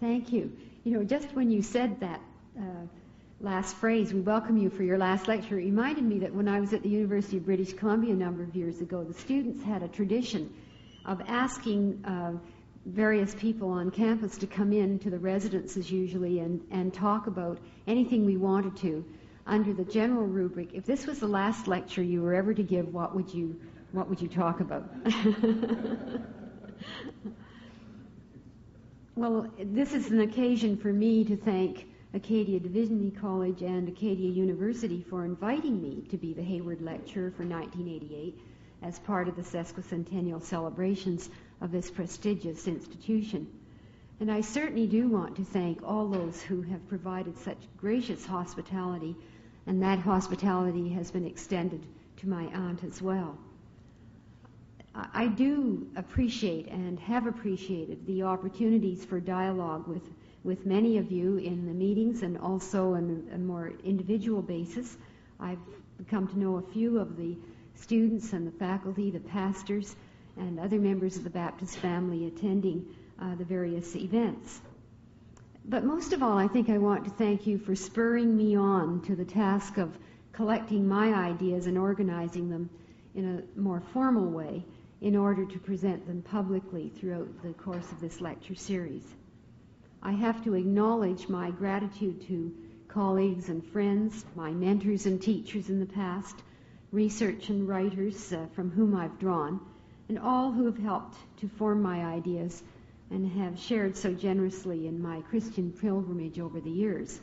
Thank you. You know, just when you said that last phrase, we welcome you for your last lecture, it reminded me that when I was at the University of British Columbia a number of years ago, the students had a tradition of asking various people on campus to come in to the residences usually and talk about anything we wanted to under the general rubric. If this was the last lecture you were ever to give, what would you talk about? Well, this is an occasion for me to thank Acadia Divinity College and Acadia University for inviting me to be the Hayward Lecturer for 1988 as part of the sesquicentennial celebrations of this prestigious institution. And I certainly do want to thank all those who have provided such gracious hospitality, and that hospitality has been extended to my aunt as well. I do appreciate and have appreciated the opportunities for dialogue with many of you in the meetings and also on a more individual basis. I've come to know a few of the students and the faculty, the pastors, and other members of the Baptist family attending the various events. But most of all, I think I want to thank you for spurring me on to the task of collecting my ideas and organizing them in a more formal way in order to present them publicly throughout the course of this lecture series. I have to acknowledge my gratitude to colleagues and friends, my mentors and teachers in the past, research and writers from whom I've drawn, and all who have helped to form my ideas and have shared so generously in my Christian pilgrimage over the years.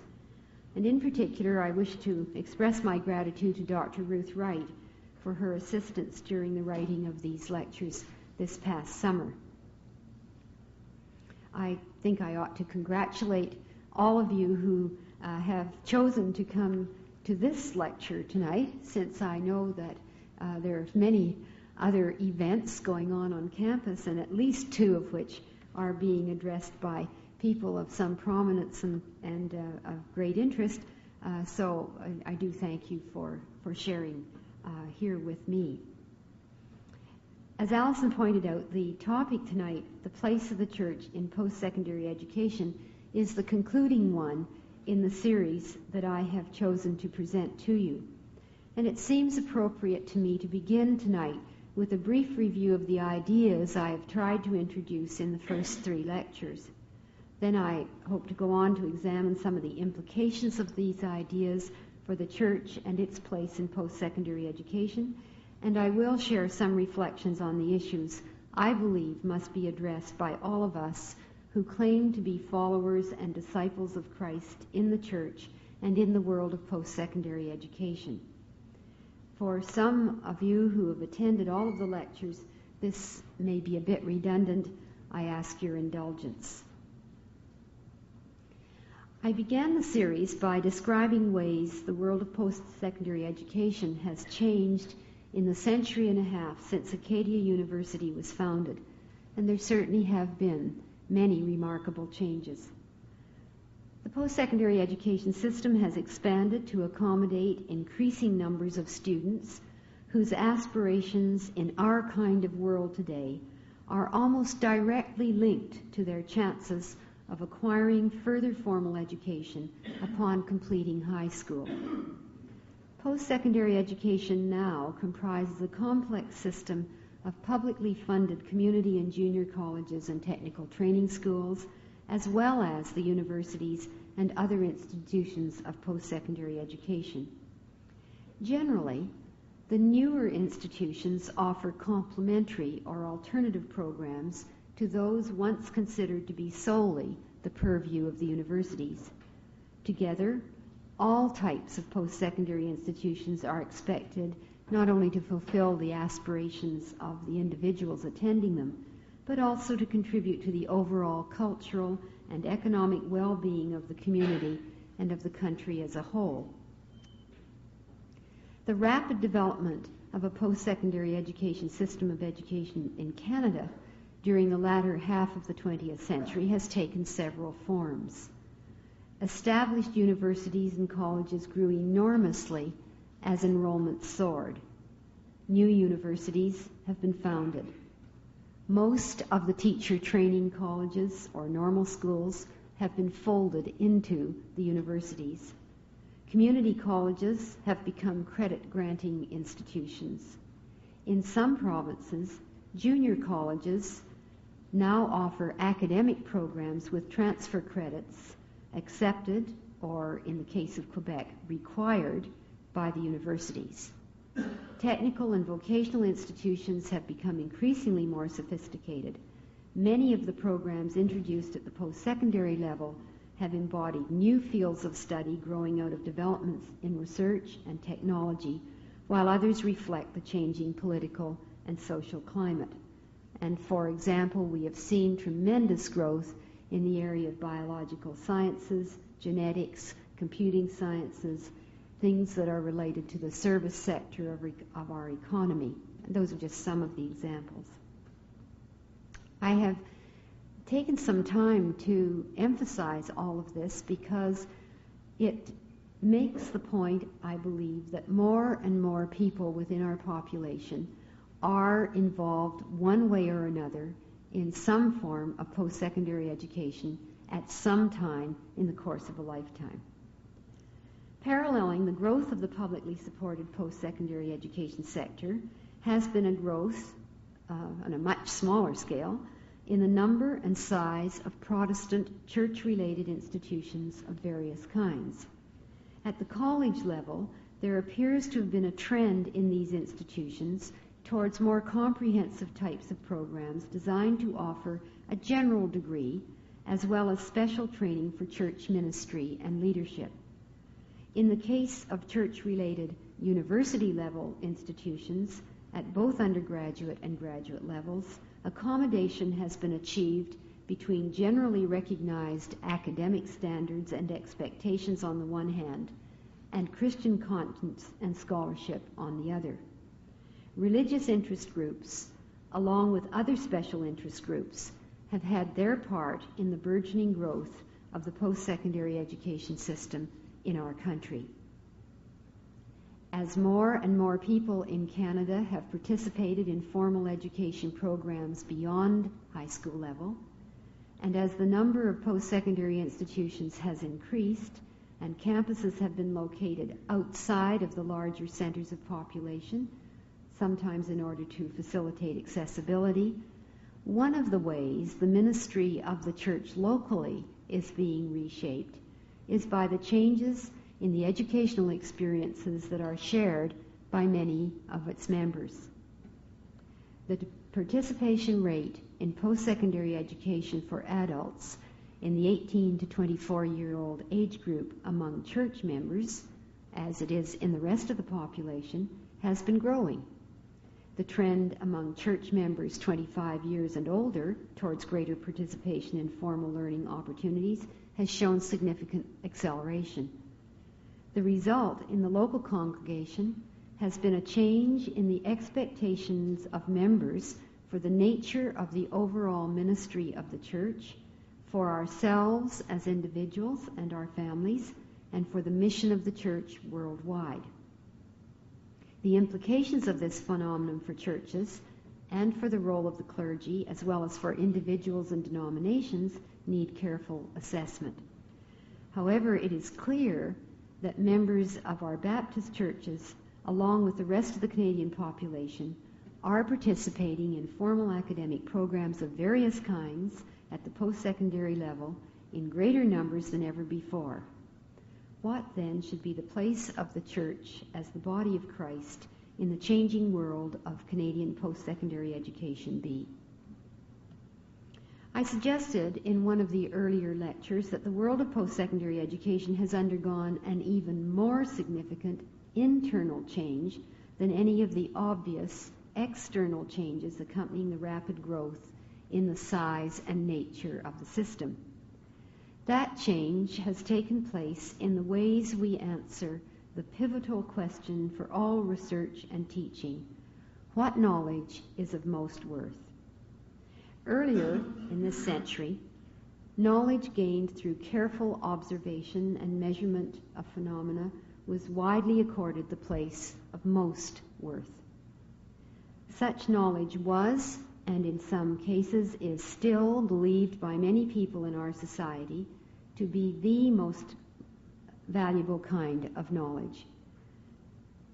And in particular, I wish to express my gratitude to Dr. Ruth Wright for her assistance during the writing of these lectures this past summer. I think I ought to congratulate all of you who have chosen to come to this lecture tonight, since I know that there are many other events going on campus, and at least two of which are being addressed by people of some prominence and of great interest. So I do thank you for sharing here with me. As Allison pointed out, the topic tonight, the place of the church in post-secondary education, is the concluding one in the series that I have chosen to present to you. And it seems appropriate to me to begin tonight with a brief review of the ideas I have tried to introduce in the first three lectures. Then I hope to go on to examine some of the implications of these ideas for the church and its place in post-secondary education, and I will share some reflections on the issues I believe must be addressed by all of us who claim to be followers and disciples of Christ in the church and in the world of post-secondary education. For some of you who have attended all of the lectures, this may be a bit redundant. I ask your indulgence. I began the series by describing ways the world of post-secondary education has changed in the century and a half since Acadia University was founded, and there certainly have been many remarkable changes. The post-secondary education system has expanded to accommodate increasing numbers of students whose aspirations in our kind of world today are almost directly linked to their chances of acquiring further formal education upon completing high school. Post-secondary education now comprises a complex system of publicly funded community and junior colleges and technical training schools, as well as the universities and other institutions of post-secondary education. Generally, the newer institutions offer complementary or alternative programs to those once considered to be solely the purview of the universities. Together, all types of post-secondary institutions are expected not only to fulfill the aspirations of the individuals attending them, but also to contribute to the overall cultural and economic well-being of the community and of the country as a whole. The rapid development of a post-secondary education system of education in Canada during the latter half of the 20th century has taken several forms. Established universities and colleges grew enormously as enrollment soared. New universities have been founded. Most of the teacher training colleges or normal schools have been folded into the universities. Community colleges have become credit-granting institutions. In some provinces, junior colleges now offer academic programs with transfer credits accepted, or in the case of Quebec, required by the universities. Technical and vocational institutions have become increasingly more sophisticated. Many of the programs introduced at the post-secondary level have embodied new fields of study growing out of developments in research and technology, while others reflect the changing political and social climate. And for example, we have seen tremendous growth in the area of biological sciences, genetics, computing sciences, things that are related to the service sector of our economy. And those are just some of the examples. I have taken some time to emphasize all of this because it makes the point, I believe, that more and more people within our population are involved one way or another in some form of post-secondary education at some time in the course of a lifetime. Paralleling the growth of the publicly supported post-secondary education sector has been a growth on a much smaller scale in the number and size of Protestant church-related institutions of various kinds. At the college level, there appears to have been a trend in these institutions towards more comprehensive types of programs designed to offer a general degree as well as special training for church ministry and leadership. In the case of church-related university-level institutions at both undergraduate and graduate levels, accommodation has been achieved between generally recognized academic standards and expectations on the one hand, and Christian conscience and scholarship on the other. Religious interest groups, along with other special interest groups, have had their part in the burgeoning growth of the post-secondary education system in our country. As more and more people in Canada have participated in formal education programs beyond high school level, and as the number of post-secondary institutions has increased and campuses have been located outside of the larger centers of population, sometimes in order to facilitate accessibility, one of the ways the ministry of the church locally is being reshaped is by the changes in the educational experiences that are shared by many of its members. The participation rate in post-secondary education for adults in the 18 to 24-year-old age group among church members, as it is in the rest of the population, has been growing. The trend among church members 25 years and older towards greater participation in formal learning opportunities has shown significant acceleration. The result in the local congregation has been a change in the expectations of members for the nature of the overall ministry of the church, for ourselves as individuals and our families, and for the mission of the church worldwide. The implications of this phenomenon for churches and for the role of the clergy, as well as for individuals and denominations, need careful assessment. However, it is clear that members of our Baptist churches, along with the rest of the Canadian population, are participating in formal academic programs of various kinds at the post-secondary level in greater numbers than ever before. What then should be the place of the church as the body of Christ in the changing world of Canadian post-secondary education be? I suggested in one of the earlier lectures that the world of post-secondary education has undergone an even more significant internal change than any of the obvious external changes accompanying the rapid growth in the size and nature of the system. That change has taken place in the ways we answer the pivotal question for all research and teaching: what knowledge is of most worth? Earlier in this century, knowledge gained through careful observation and measurement of phenomena was widely accorded the place of most worth. Such knowledge was, and in some cases is still, believed by many people in our society to be the most valuable kind of knowledge.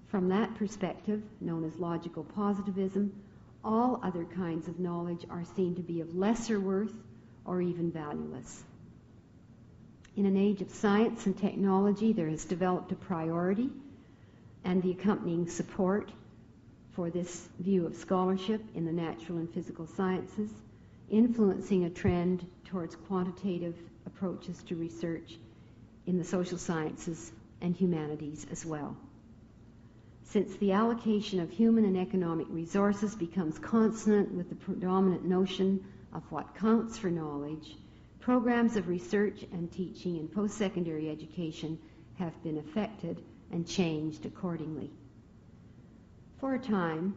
From that perspective, known as logical positivism, all other kinds of knowledge are seen to be of lesser worth or even valueless. In an age of science and technology, there has developed a priority and the accompanying support for this view of scholarship in the natural and physical sciences, influencing a trend towards quantitative approaches to research in the social sciences and humanities as well. Since the allocation of human and economic resources becomes consonant with the predominant notion of what counts for knowledge, programs of research and teaching in post-secondary education have been affected and changed accordingly. For a time,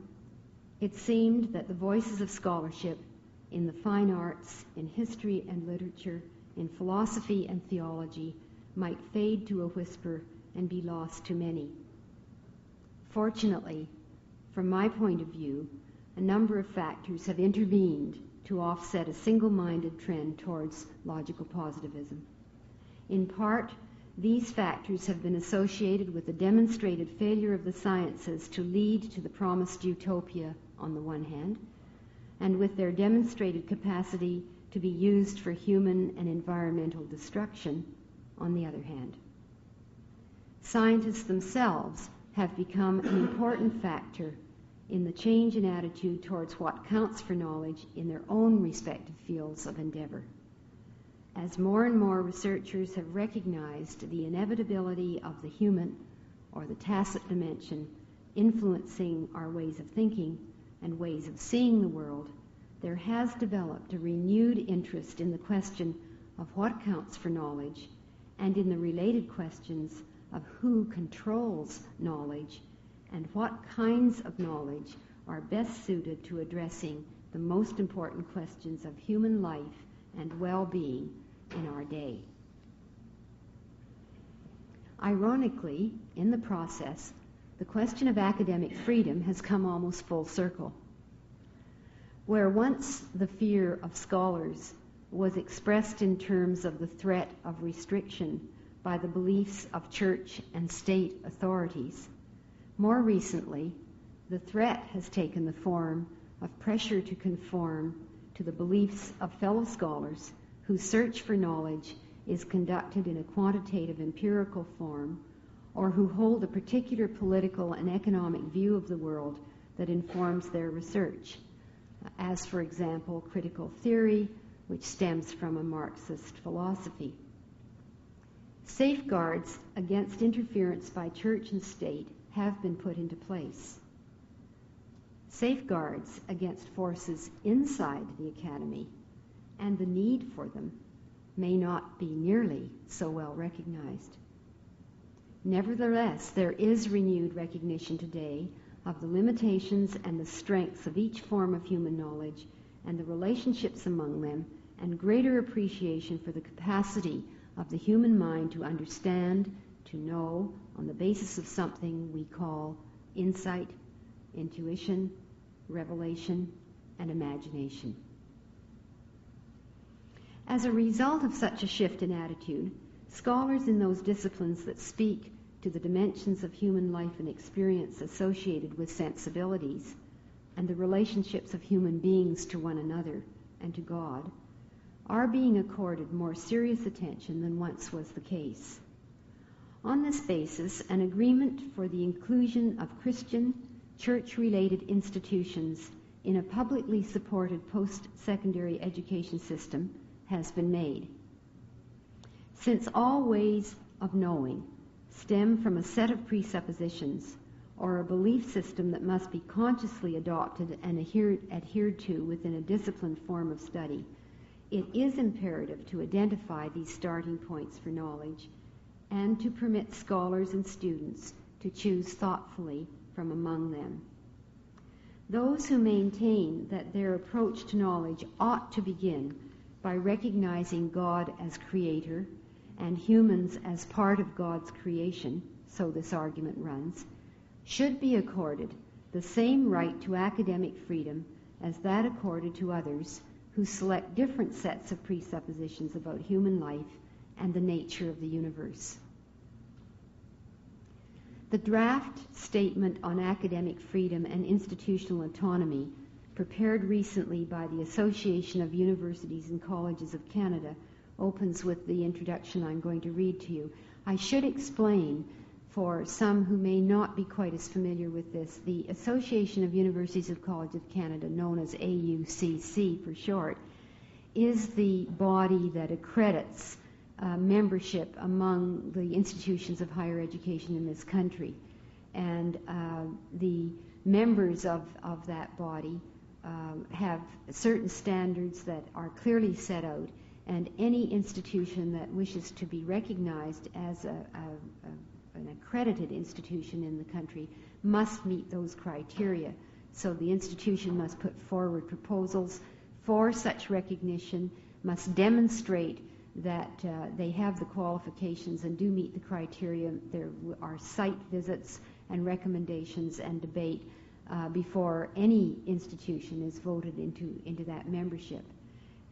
it seemed that the voices of scholarship in the fine arts, in history and literature, in philosophy and theology might fade to a whisper and be lost to many. Fortunately, from my point of view, a number of factors have intervened to offset a single-minded trend towards logical positivism. In part, these factors have been associated with the demonstrated failure of the sciences to lead to the promised utopia on the one hand, and with their demonstrated capacity to be used for human and environmental destruction on the other hand. Scientists themselves have become an important factor in the change in attitude towards what counts for knowledge in their own respective fields of endeavor. As more and more researchers have recognized the inevitability of the human or the tacit dimension influencing our ways of thinking and ways of seeing the world, there has developed a renewed interest in the question of what counts for knowledge and in the related questions of who controls knowledge and what kinds of knowledge are best suited to addressing the most important questions of human life and well-being in our day. Ironically, in the process, the question of academic freedom has come almost full circle. Where once the fear of scholars was expressed in terms of the threat of restriction by the beliefs of church and state authorities, more recently, the threat has taken the form of pressure to conform to the beliefs of fellow scholars whose search for knowledge is conducted in a quantitative empirical form, or who hold a particular political and economic view of the world that informs their research, as, for example, critical theory, which stems from a Marxist philosophy. Safeguards against interference by church and state have been put into place. Safeguards against forces inside the academy and the need for them may not be nearly so well recognized. Nevertheless, there is renewed recognition today of the limitations and the strengths of each form of human knowledge and the relationships among them, and greater appreciation for the capacity of the human mind to understand, to know, on the basis of something we call insight, intuition, revelation, and imagination. As a result of such a shift in attitude, scholars in those disciplines that speak to the dimensions of human life and experience associated with sensibilities and the relationships of human beings to one another and to God are being accorded more serious attention than once was the case. On this basis, an agreement for the inclusion of Christian, church-related institutions in a publicly supported post-secondary education system has been made. Since all ways of knowing stem from a set of presuppositions or a belief system that must be consciously adopted and adhered to within a disciplined form of study, it is imperative to identify these starting points for knowledge and to permit scholars and students to choose thoughtfully from among them. Those who maintain that their approach to knowledge ought to begin by recognizing God as creator and humans as part of God's creation, so this argument runs, should be accorded the same right to academic freedom as that accorded to others who select different sets of presuppositions about human life and the nature of the universe. The draft statement on academic freedom and institutional autonomy, prepared recently by the Association of Universities and Colleges of Canada, opens with the introduction I'm going to read to you. I should explain, for some who may not be quite as familiar with this, the Association of Universities and Colleges of Canada, known as AUCC for short, is the body that accredits membership among the institutions of higher education in this country. And the members of that body have certain standards that are clearly set out, and any institution that wishes to be recognized as an accredited institution in the country must meet those criteria. So the institution must put forward proposals for such recognition, must demonstrate that they have the qualifications and do meet the criteria. There are site visits and recommendations and debate before any institution is voted into that membership.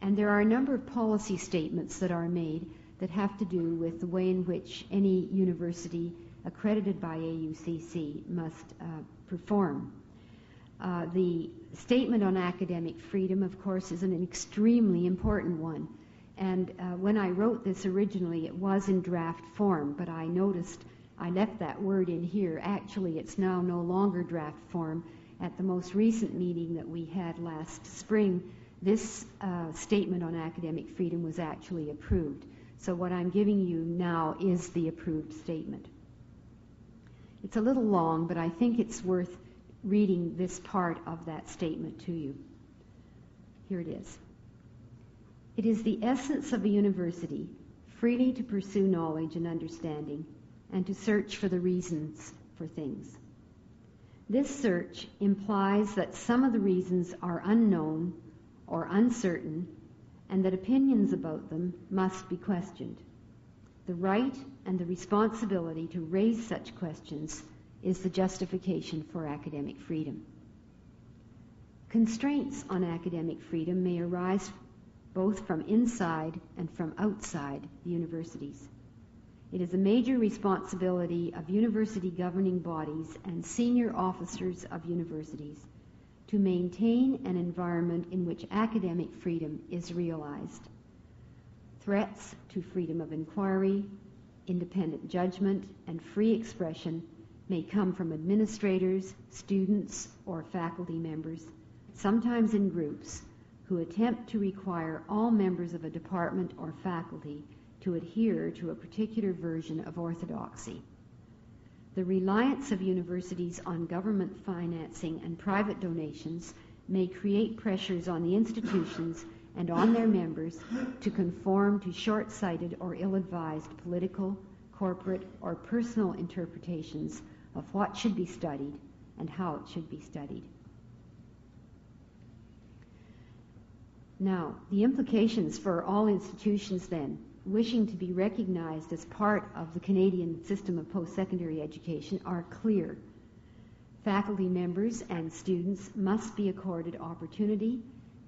And there are a number of policy statements that are made that have to do with the way in which any university accredited by AUCC must perform. The statement on academic freedom, of course, is an extremely important one. And when I wrote this originally, it was in draft form, but I noticed I left that word in here. Actually, it's now no longer draft form. At the most recent meeting that we had last spring, this statement on academic freedom was actually approved. So what I'm giving you now is the approved statement. It's a little long, but I think it's worth reading this part of that statement to you. Here it is. It is the essence of a university freely to pursue knowledge and understanding and to search for the reasons for things. This search implies that some of the reasons are unknown or uncertain and that opinions about them must be questioned. The right and the responsibility to raise such questions is the justification for academic freedom. Constraints on academic freedom may arise both from inside and from outside the universities. It is a major responsibility of university governing bodies and senior officers of universities to maintain an environment in which academic freedom is realized. Threats to freedom of inquiry, independent judgment, and free expression may come from administrators, students, or faculty members, sometimes in groups, who attempt to require all members of a department or faculty to adhere to a particular version of orthodoxy. The reliance of universities on government financing and private donations may create pressures on the institutions and on their members to conform to short-sighted or ill-advised political, corporate, or personal interpretations of what should be studied and how it should be studied. Now, the implications for all institutions then wishing to be recognized as part of the Canadian system of post-secondary education are clear. Faculty members and students must be accorded opportunity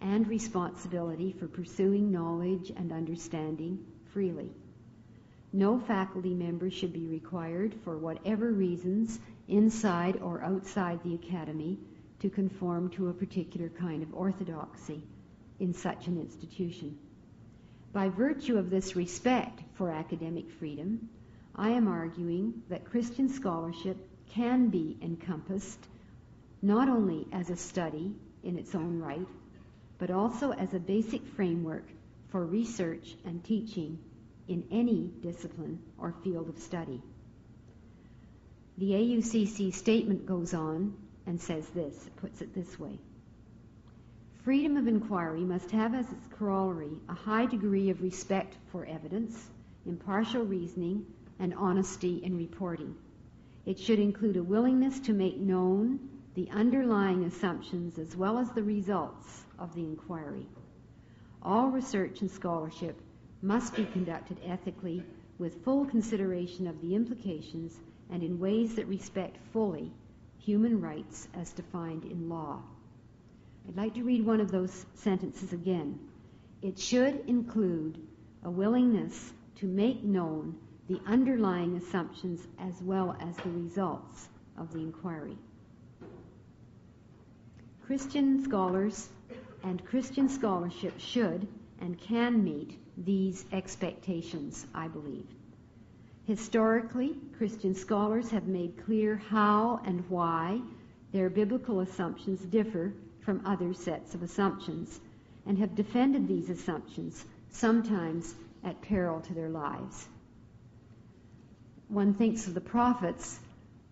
and responsibility for pursuing knowledge and understanding freely. No faculty member should be required, for whatever reasons, inside or outside the academy, to conform to a particular kind of orthodoxy in such an institution. By virtue of this respect for academic freedom, I am arguing that Christian scholarship can be encompassed not only as a study in its own right, but also as a basic framework for research and teaching in any discipline or field of study. The AUCC statement goes on and says this, it puts it this way. Freedom of inquiry must have as its corollary a high degree of respect for evidence, impartial reasoning, and honesty in reporting. It should include a willingness to make known the underlying assumptions as well as the results of the inquiry. All research and scholarship must be conducted ethically with full consideration of the implications and in ways that respect fully human rights as defined in law. I'd like to read one of those sentences again. It should include a willingness to make known the underlying assumptions as well as the results of the inquiry. Christian scholars and Christian scholarship should and can meet these expectations, I believe. Historically, Christian scholars have made clear how and why their biblical assumptions differ from other sets of assumptions, and have defended these assumptions, sometimes at peril to their lives. One thinks of the prophets.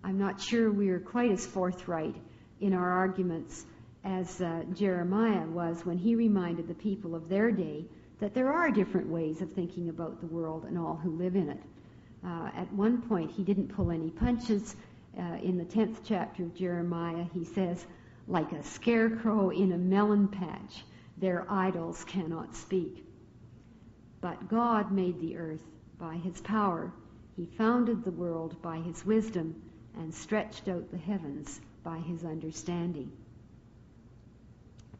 I'm not sure we are quite as forthright in our arguments as Jeremiah was when he reminded the people of their day that there are different ways of thinking about the world and all who live in it. At one point, he didn't pull any punches. In the 10th chapter of Jeremiah, he says, like a scarecrow in a melon patch, their idols cannot speak. But God made the earth by his power. He founded the world by his wisdom and stretched out the heavens by his understanding.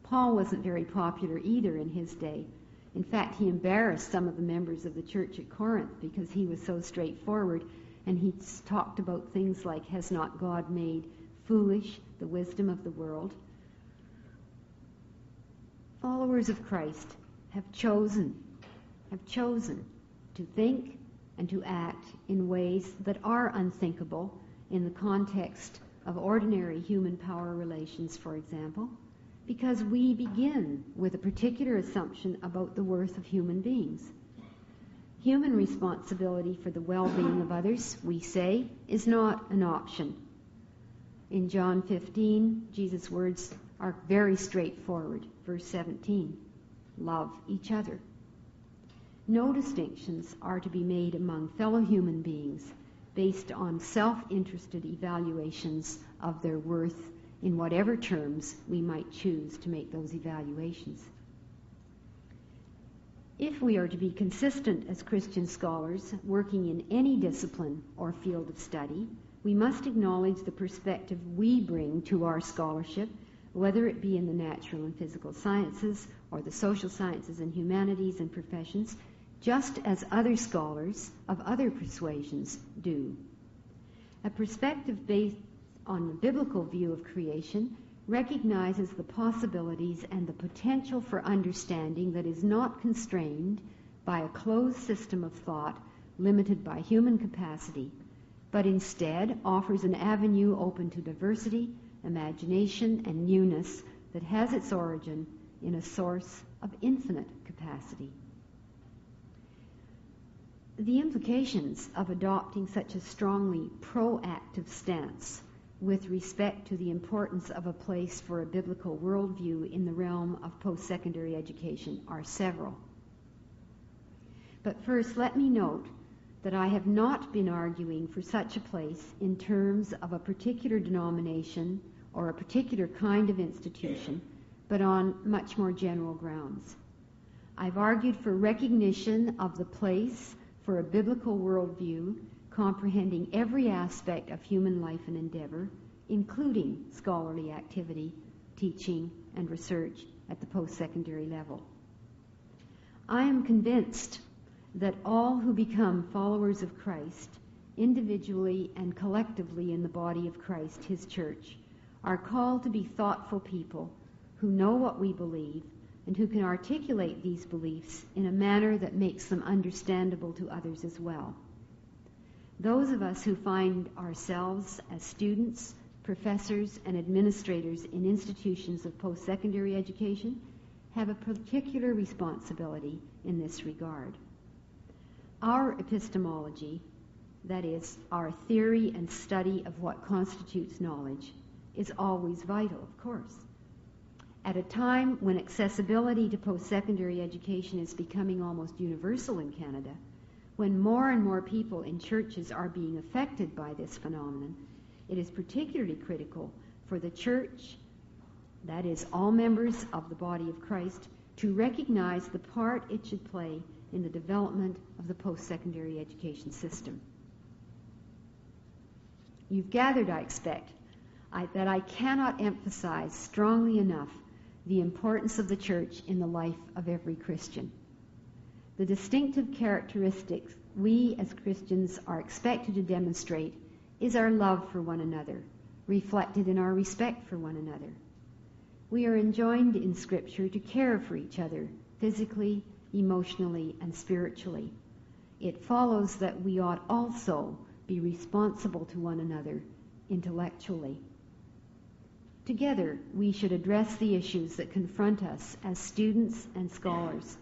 Paul wasn't very popular either in his day. In fact, he embarrassed some of the members of the church at Corinth because he was so straightforward, and he talked about things like, has not God made foolish the wisdom of the world? Followers of Christ have chosen to think and to act in ways that are unthinkable in the context of ordinary human power relations, for example, because we begin with a particular assumption about the worth of human beings. Human responsibility for the well-being of others, we say, is not an option. In John 15, Jesus' words are very straightforward. Verse 17, love each other. No distinctions are to be made among fellow human beings based on self-interested evaluations of their worth in whatever terms we might choose to make those evaluations. If we are to be consistent as Christian scholars working in any discipline or field of study, we must acknowledge the perspective we bring to our scholarship, whether it be in the natural and physical sciences or the social sciences and humanities and professions, just as other scholars of other persuasions do. A perspective based on the biblical view of creation recognizes the possibilities and the potential for understanding that is not constrained by a closed system of thought limited by human capacity, but instead offers an avenue open to diversity, imagination, and newness that has its origin in a source of infinite capacity. The implications of adopting such a strongly proactive stance with respect to the importance of a place for a biblical worldview in the realm of post-secondary education are several. But first, let me note that I have not been arguing for such a place in terms of a particular denomination or a particular kind of institution, but on much more general grounds. I've argued for recognition of the place for a biblical worldview comprehending every aspect of human life and endeavor, including scholarly activity, teaching, and research at the post-secondary level. I am convinced that all who become followers of Christ, individually and collectively in the body of Christ, his church, are called to be thoughtful people who know what we believe and who can articulate these beliefs in a manner that makes them understandable to others as well. Those of us who find ourselves as students, professors, and administrators in institutions of post-secondary education have a particular responsibility in this regard. Our epistemology, that is, our theory and study of what constitutes knowledge, is always vital, of course. At a time when accessibility to post-secondary education is becoming almost universal in Canada, when more and more people in churches are being affected by this phenomenon, it is particularly critical for the church, that is, all members of the body of Christ, to recognize the part it should play in the development of the post-secondary education system. You've gathered, I expect, that I cannot emphasize strongly enough the importance of the church in the life of every Christian. The distinctive characteristics we as Christians are expected to demonstrate is our love for one another, reflected in our respect for one another. We are enjoined in Scripture to care for each other, physically, emotionally, and spiritually. It follows that we ought also be responsible to one another intellectually. Together, we should address the issues that confront us as students and scholars,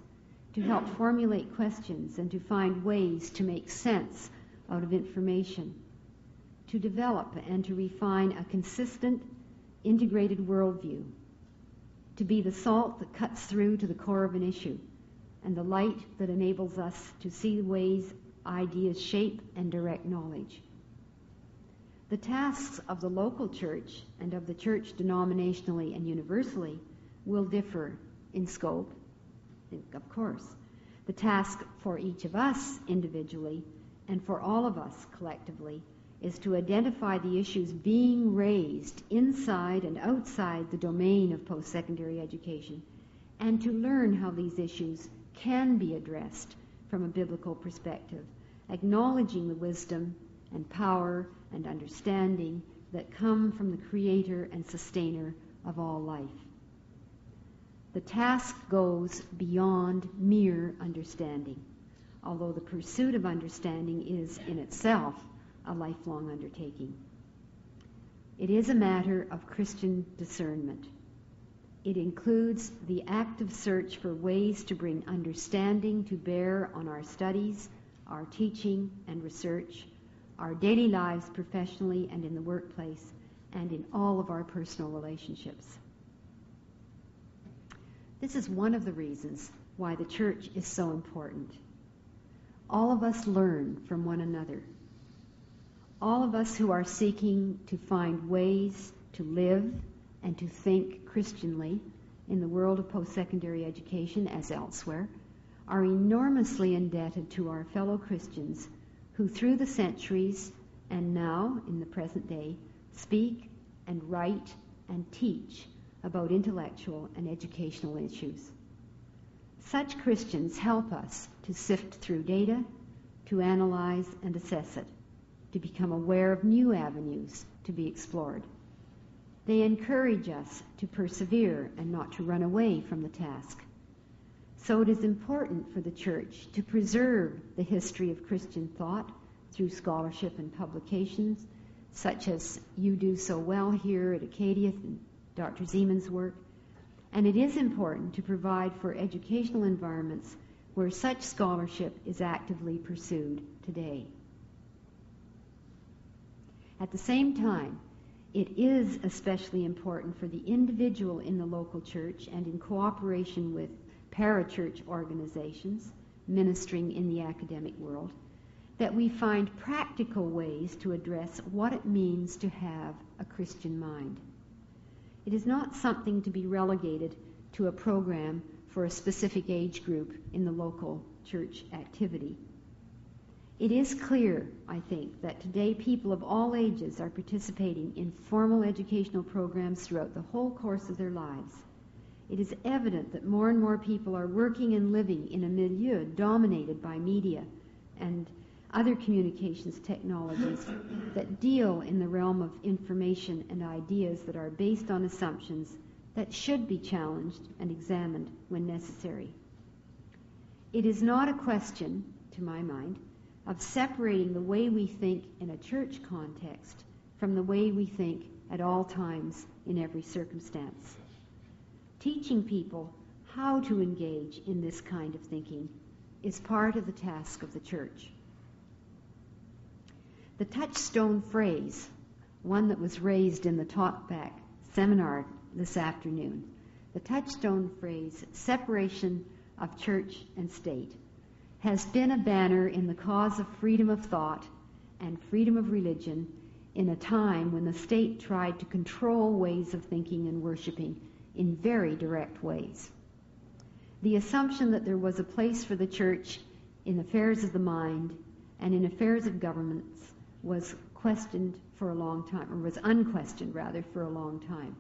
to help formulate questions and to find ways to make sense out of information, to develop and to refine a consistent, integrated worldview, to be the salt that cuts through to the core of an issue, and the light that enables us to see the ways ideas shape and direct knowledge. The tasks of the local church and of the church denominationally and universally will differ in scope, of course. The task for each of us individually and for all of us collectively is to identify the issues being raised inside and outside the domain of post-secondary education and to learn how these issues can be addressed from a biblical perspective, acknowledging the wisdom and power and understanding that come from the Creator and Sustainer of all life. The task goes beyond mere understanding, although the pursuit of understanding is in itself a lifelong undertaking. It is a matter of Christian discernment. It includes the active search for ways to bring understanding to bear on our studies, our teaching and research, our daily lives professionally and in the workplace, and in all of our personal relationships. This is one of the reasons why the church is so important. All of us learn from one another. All of us who are seeking to find ways to live and to think Christianly in the world of post-secondary education as elsewhere are enormously indebted to our fellow Christians who through the centuries and now in the present day speak and write and teach about intellectual and educational issues. Such Christians help us to sift through data, to analyze and assess it, to become aware of new avenues to be explored. They encourage us to persevere and not to run away from the task. So it is important for the church to preserve the history of Christian thought through scholarship and publications, such as you do so well here at Acadia and Dr. Zeman's work. And it is important to provide for educational environments where such scholarship is actively pursued today. At the same time, it is especially important for the individual in the local church and in cooperation with parachurch organizations ministering in the academic world that we find practical ways to address what it means to have a Christian mind. It is not something to be relegated to a program for a specific age group in the local church activity. It is clear, I think, that today people of all ages are participating in formal educational programs throughout the whole course of their lives. It is evident that more and more people are working and living in a milieu dominated by media and other communications technologies that deal in the realm of information and ideas that are based on assumptions that should be challenged and examined when necessary. It is not a question, to my mind, of separating the way we think in a church context from the way we think at all times in every circumstance. Teaching people how to engage in this kind of thinking is part of the task of the church. The touchstone phrase, one that was raised in the talkback seminar this afternoon, the touchstone phrase, separation of church and state, has been a banner in the cause of freedom of thought and freedom of religion in a time when the state tried to control ways of thinking and worshiping in very direct ways. The assumption that there was a place for the church in affairs of the mind and in affairs of governments was questioned for a long time, or was unquestioned rather, for a long time.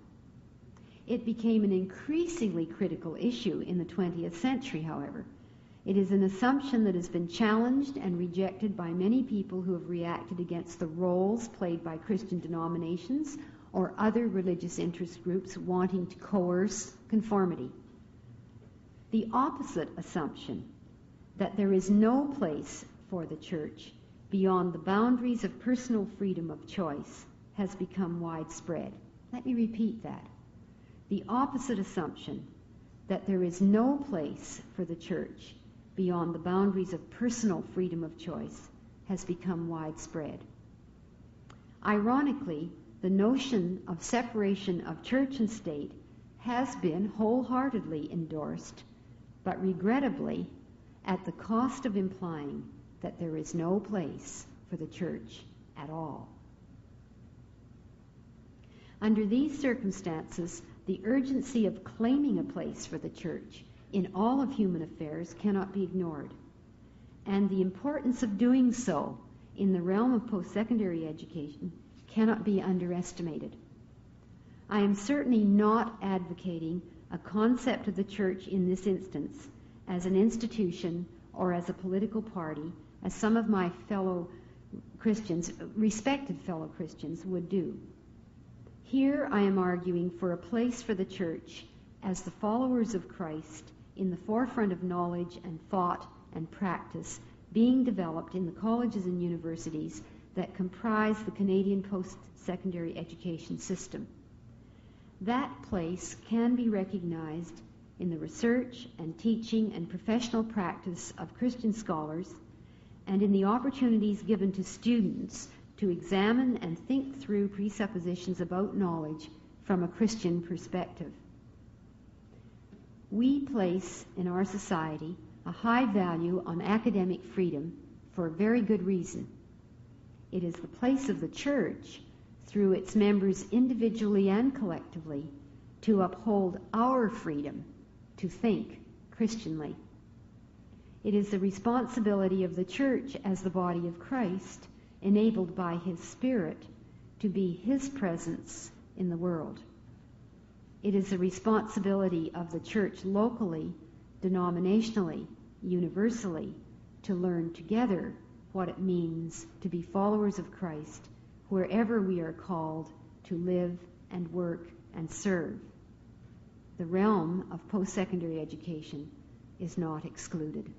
It became an increasingly critical issue in the 20th century, however, It is an assumption that has been challenged and rejected by many people who have reacted against the roles played by Christian denominations or other religious interest groups wanting to coerce conformity. The opposite assumption, that there is no place for the church beyond the boundaries of personal freedom of choice, has become widespread. Let me repeat that. The opposite assumption, that there is no place for the church beyond the boundaries of personal freedom of choice, has become widespread. Ironically, the notion of separation of church and state has been wholeheartedly endorsed, but regrettably at the cost of implying that there is no place for the church at all. Under these circumstances, the urgency of claiming a place for the church in all of human affairs cannot be ignored, and the importance of doing so in the realm of post-secondary education cannot be underestimated. I am certainly not advocating a concept of the church in this instance as an institution or as a political party, as some of my fellow Christians, respected fellow Christians, would do. Here I am arguing for a place for the church as the followers of Christ in the forefront of knowledge and thought and practice being developed in the colleges and universities that comprise the Canadian post-secondary education system. That place can be recognized in the research and teaching and professional practice of Christian scholars and in the opportunities given to students to examine and think through presuppositions about knowledge from a Christian perspective. We place in our society a high value on academic freedom for a very good reason. It is the place of the church, through its members individually and collectively, to uphold our freedom to think Christianly. It is the responsibility of the church as the body of Christ, enabled by His Spirit, to be His presence in the world. It is the responsibility of the church locally, denominationally, universally, to learn together what it means to be followers of Christ wherever we are called to live and work and serve. The realm of post-secondary education is not excluded.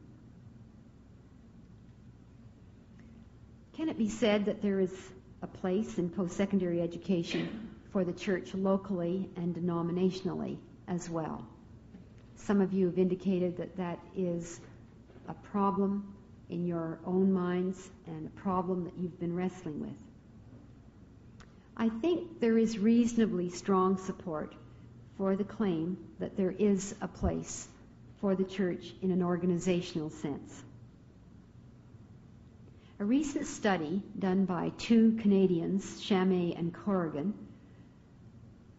Can it be said that there is a place in post-secondary education for the church locally and denominationally as well? Some of you have indicated that that is a problem in your own minds and a problem that you've been wrestling with. I think there is reasonably strong support for the claim that there is a place for the church in an organizational sense. A recent study done by two Canadians, Chamay and Corrigan,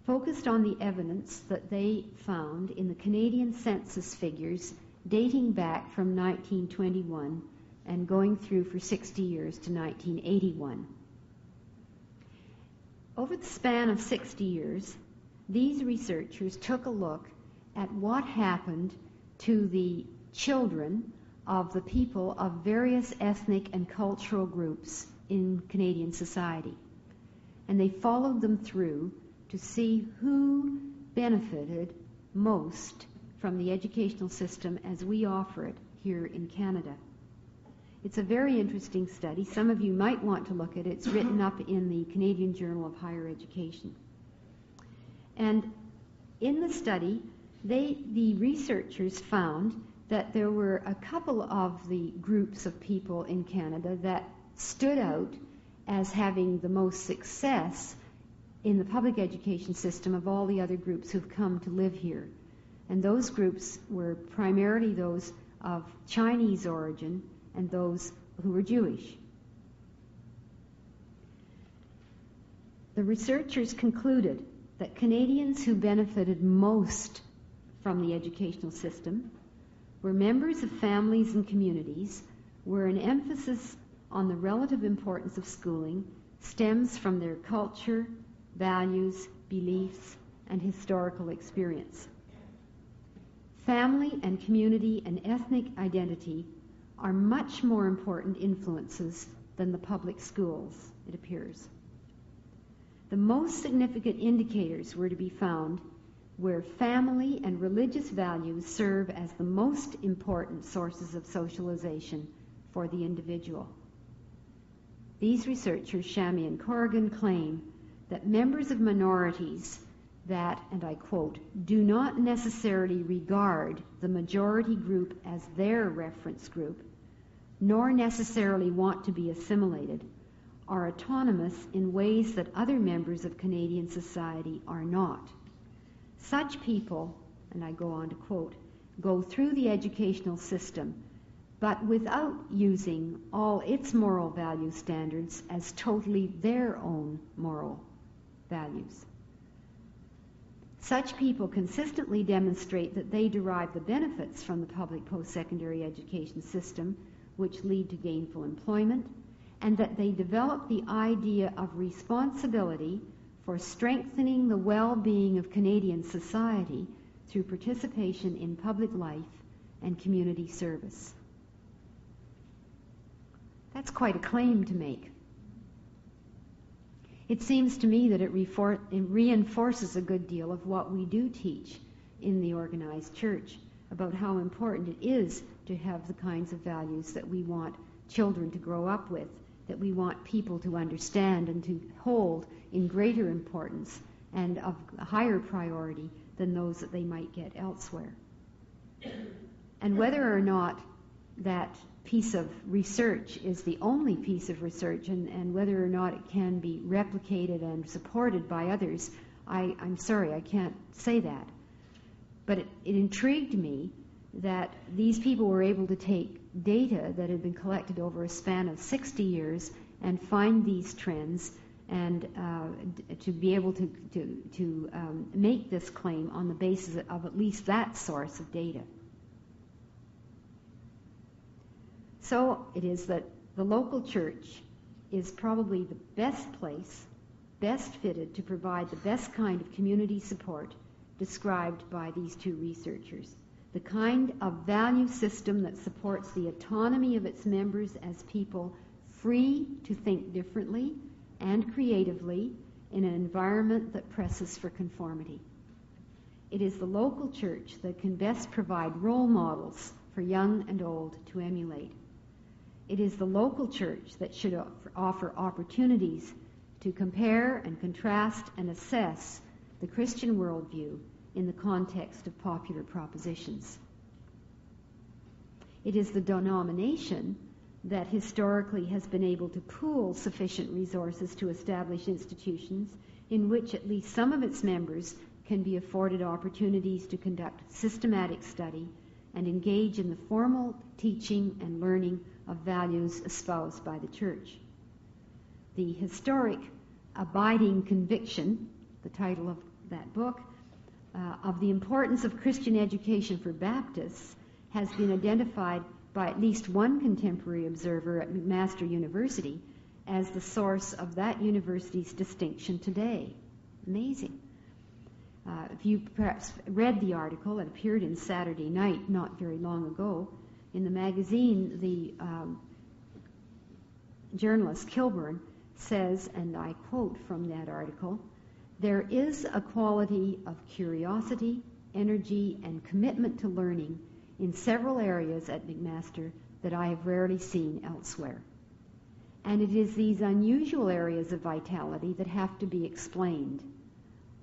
focused on the evidence that they found in the Canadian census figures dating back from 1921 and going through for 60 years to 1981. Over the span of 60 years, these researchers took a look at what happened to the children of the people of various ethnic and cultural groups in Canadian society. And they followed them through to see who benefited most from the educational system as we offer it here in Canada. It's a very interesting study. Some of you might want to look at it. It's written up in the Canadian Journal of Higher Education. And in the study, the researchers found that there were a couple of the groups of people in Canada that stood out as having the most success in the public education system of all the other groups who've come to live here. And those groups were primarily those of Chinese origin and those who were Jewish. The researchers concluded that Canadians who benefited most from the educational system were members of families and communities where an emphasis on the relative importance of schooling stems from their culture, values, beliefs, and historical experience. family and community and ethnic identity are much more important influences than the public schools, it appears. The most significant indicators were to be found where family and religious values serve as the most important sources of socialization for the individual. These researchers, Shami and Corrigan, claim that members of minorities that, and I quote, do not necessarily regard the majority group as their reference group, nor necessarily want to be assimilated, are autonomous in ways that other members of Canadian society are not. Such people, and I go on to quote, go through the educational system, but without using all its moral value standards as totally their own moral values. Such people consistently demonstrate that they derive the benefits from the public post-secondary education system, which lead to gainful employment, and that they develop the idea of responsibility for strengthening the well-being of Canadian society through participation in public life and community service. That's quite a claim to make. It seems to me that it reinforces a good deal of what we do teach in the organized church about how important it is to have the kinds of values that we want children to grow up with, that we want people to understand and to hold in greater importance and of higher priority than those that they might get elsewhere. And whether or not that piece of research is the only piece of research and whether or not it can be replicated and supported by others, I'm sorry, I can't say that. But it intrigued me that these people were able to take data that had been collected over a span of 60 years and find these trends and to be able to make this claim on the basis of at least that source of data. So it is that the local church is probably the best place, best fitted to provide the best kind of community support described by these two researchers. The kind of value system that supports the autonomy of its members as people free to think differently and creatively in an environment that presses for conformity. It is the local church that can best provide role models for young and old to emulate. It is the local church that should offer opportunities to compare and contrast and assess the Christian worldview in the context of popular propositions. It is the denomination that historically has been able to pool sufficient resources to establish institutions in which at least some of its members can be afforded opportunities to conduct systematic study and engage in the formal teaching and learning of values espoused by the church. The historic abiding conviction, the title of that book, of the importance of Christian education for Baptists has been identified by at least one contemporary observer at McMaster University as the source of that university's distinction today. Amazing. If you perhaps read the article, it appeared in Saturday Night not very long ago. In the magazine, the journalist Kilburn says, and I quote from that article, "There is a quality of curiosity, energy, and commitment to learning in several areas at McMaster that I have rarely seen elsewhere. And it is these unusual areas of vitality that have to be explained.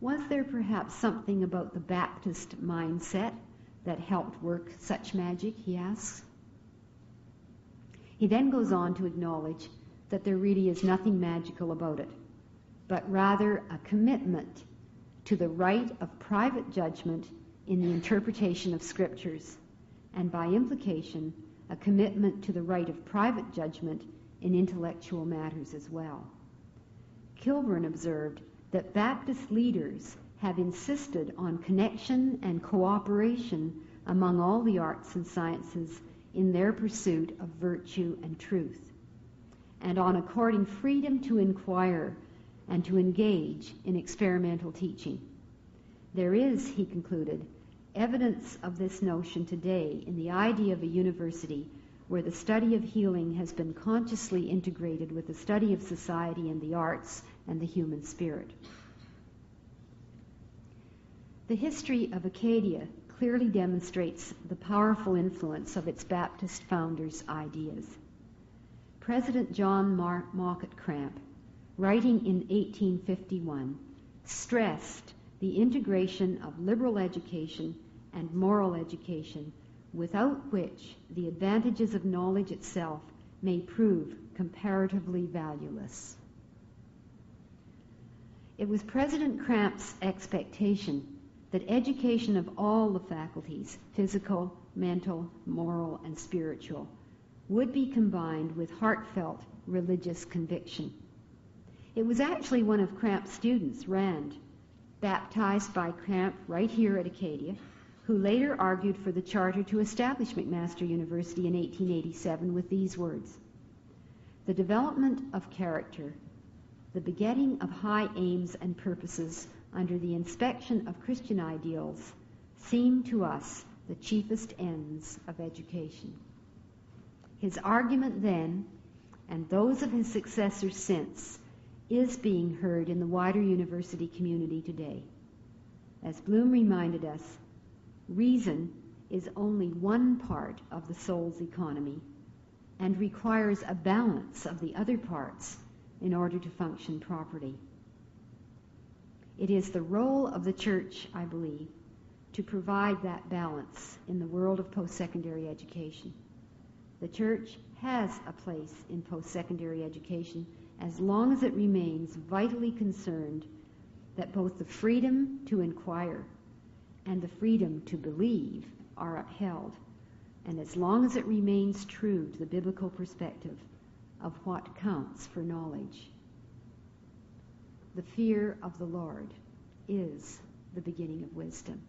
Was there perhaps something about the Baptist mindset that helped work such magic?" he asks. He then goes on to acknowledge that there really is nothing magical about it, but rather a commitment to the right of private judgment in the interpretation of scriptures, and by implication, a commitment to the right of private judgment in intellectual matters as well. Kilburn observed that Baptist leaders have insisted on connection and cooperation among all the arts and sciences in their pursuit of virtue and truth, and on according freedom to inquire and to engage in experimental teaching. There is, he concluded, evidence of this notion today in the idea of a university where the study of healing has been consciously integrated with the study of society and the arts and the human spirit. The history of Acadia clearly demonstrates the powerful influence of its Baptist founders' ideas. President John Market Cramp, writing in 1851, stressed the integration of liberal education and moral education, without which the advantages of knowledge itself may prove comparatively valueless. It was President Cramp's expectation that education of all the faculties, physical, mental, moral, and spiritual, would be combined with heartfelt religious conviction. It was actually one of Cramp's students, Rand, baptized by Cramp right here at Acadia, who later argued for the charter to establish McMaster University in 1887 with these words: "The development of character, the begetting of high aims and purposes under the inspection of Christian ideals, seem to us the chiefest ends of education." His argument then, and those of his successors since, is being heard in the wider university community today. As Bloom reminded us, reason is only one part of the soul's economy and requires a balance of the other parts in order to function properly. It is the role of the church, I believe, to provide that balance in the world of post-secondary education. The church has a place in post-secondary education as long as it remains vitally concerned that both the freedom to inquire and the freedom to believe are upheld, and as long as it remains true to the biblical perspective of what counts for knowledge. The fear of the Lord is the beginning of wisdom.